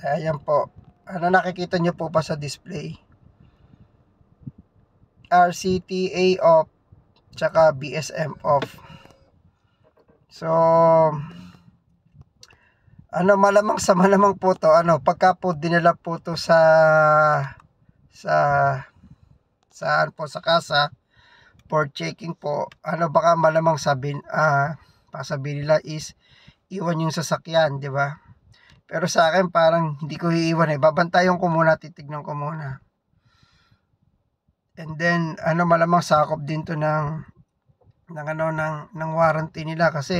Ayan po. Ano nakikita nyo po ba sa display? RCTA off, tsaka BSM off. So, malamang sa malamang po to, pagka po dinala po to sa saan po sa kasa for checking po, baka malamang pasabihin nila is iwan yung sasakyan, di ba? Pero sa akin parang hindi ko iiwan babantayan ko muna, titignan ko muna. And then malamang sakop din to ng warranty nila kasi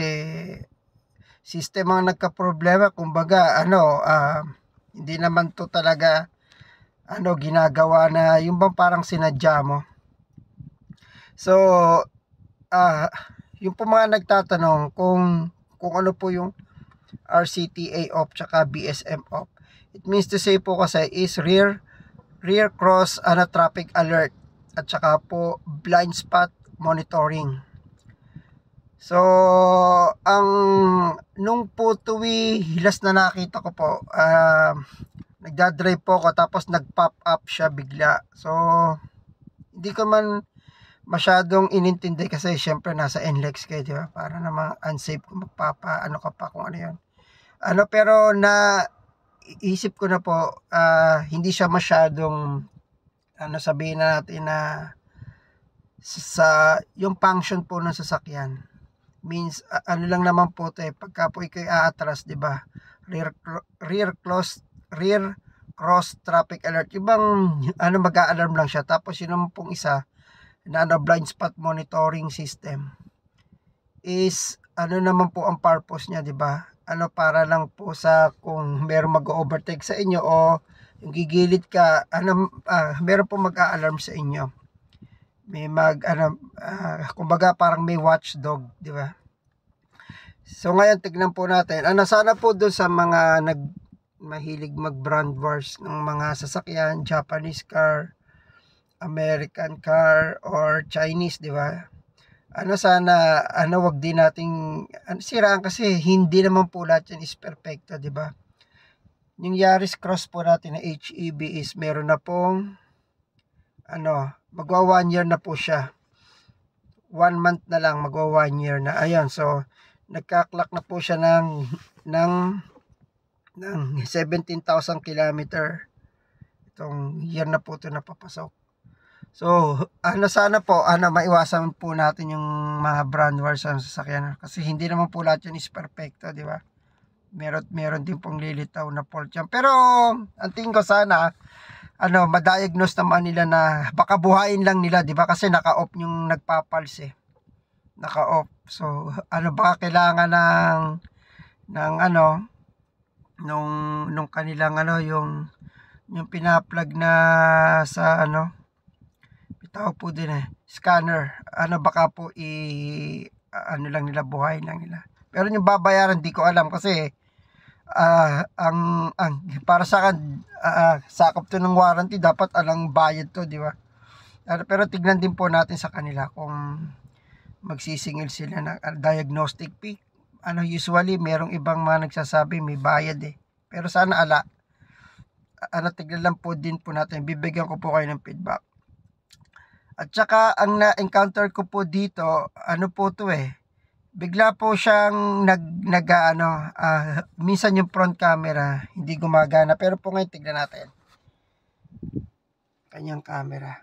system ang nagka-problema, kumbaga hindi naman to talaga ginagawa na yung bang parang sinadya mo. So yung po mga nagtatanong kung ano po yung RCTA off tsaka BSM off, it means to say po kasi is rear cross traffic alert at saka po blind spot monitoring. So nung po tuwi hilas na nakita ko po, nagdadrive po ako tapos nag-pop up siya bigla. So hindi ko man masyadong inintindi kasi syempre nasa NLEX kayo, di ba? Para namang unsafe kung ka pa kung ano yun. Pero isip ko na po, hindi siya masyadong sabihin natin na sa yung function po ng sasakyan. Means lang naman po pagka po ikaw aatras, 'di ba? Rear cross traffic alert. Ibang mag-a-alarm lang siya. Tapos yun naman pong isa na blind spot monitoring system is naman po ang purpose niya, 'di ba? Para lang po sa kung meron mag-overtake sa inyo o yung gigilid ka, meron po mag-a-alarm sa inyo. May kumbaga parang may watchdog, di ba? So ngayon tignan po natin. Sana po doon sa mga mahilig mag-brand wars ng mga sasakyan, Japanese car, American car or Chinese, di ba? Sana wag din nating siraan kasi hindi naman po lahat yan is perfecto, di ba? Yung Yaris Cross po natin na HEB is meron na pong magwa 1 year na po siya. 1 month na lang magwa 1 year na. Ayun, so nagka-clock na po siya ng 17,000 kilometer. Itong year na po ito napapasok. So, sana po, maiwasan po natin yung mga brand wars sa sasakyan. Kasi hindi naman po lahat yan is perfecto, di ba? Meron din pong lilitaw na fault yan. Pero, ang tingin ko sana, ma-diagnose naman nila na baka buhayin lang nila, di ba? Kasi naka-off yung nagpapulse naka-off. So, baka kailangan nung kanilang yung pina-plug na sa bitaw po din scanner. Baka po lang nila, buhayin lang nila. Pero yung babayaran, di ko alam kasi ang para sa akin sakop to ng warranty, dapat alang bayad to, di ba? Pero tignan din po natin sa kanila kung magsisingil sila ng diagnostic fee. Usually merong ibang mga nagsasabi may bayad pero sana tignan lang po din po natin, bibigyan ko po kayo ng feedback. At saka ang na-encounter ko po dito, po to bigla po siyang minsan yung front camera hindi gumagana, pero po ngayon tignan natin kanyang camera.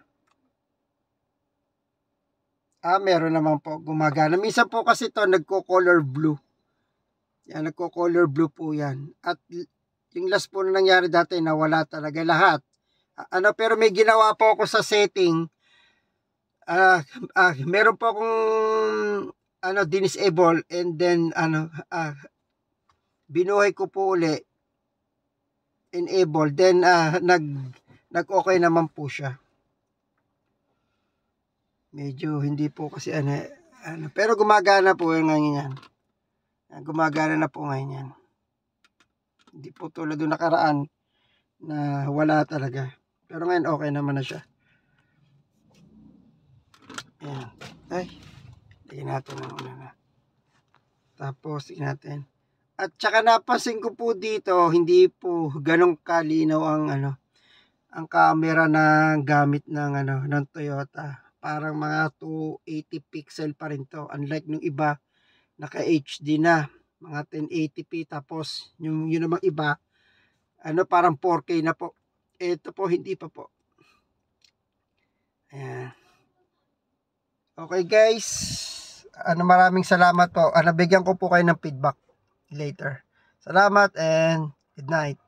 Meron naman po gumagana. Minsan po kasi to nagko-color blue. Yan, nagko-color blue po yan. At yung last po na nangyari dati, nawala talaga lahat. Pero may ginawa po ako sa setting. Meron po akong dinisable and then binuhay ko po uli, enable, then nag-okay naman po siya. Medyo hindi po kasi pero gumagana po ngayon yan. Gumagana na po ngayon yan. Hindi po tulad ng nakaraan na wala talaga. Pero ngayon okay naman na siya. Ayan. Ay, tignan natin ang una na. Tapos tignan natin. At saka napansin ko po dito, hindi po ganong kalinaw ang ang camera na gamit ng Toyota. Parang mga 280 pixel pa rin to. Unlike nung iba, naka HD na, mga 1080p, tapos yung namang iba, parang 4K na po. Ito po hindi pa po. Ayan. Okay guys, maraming salamat po. Nabigyan ko po kayo ng feedback later. Salamat and good night.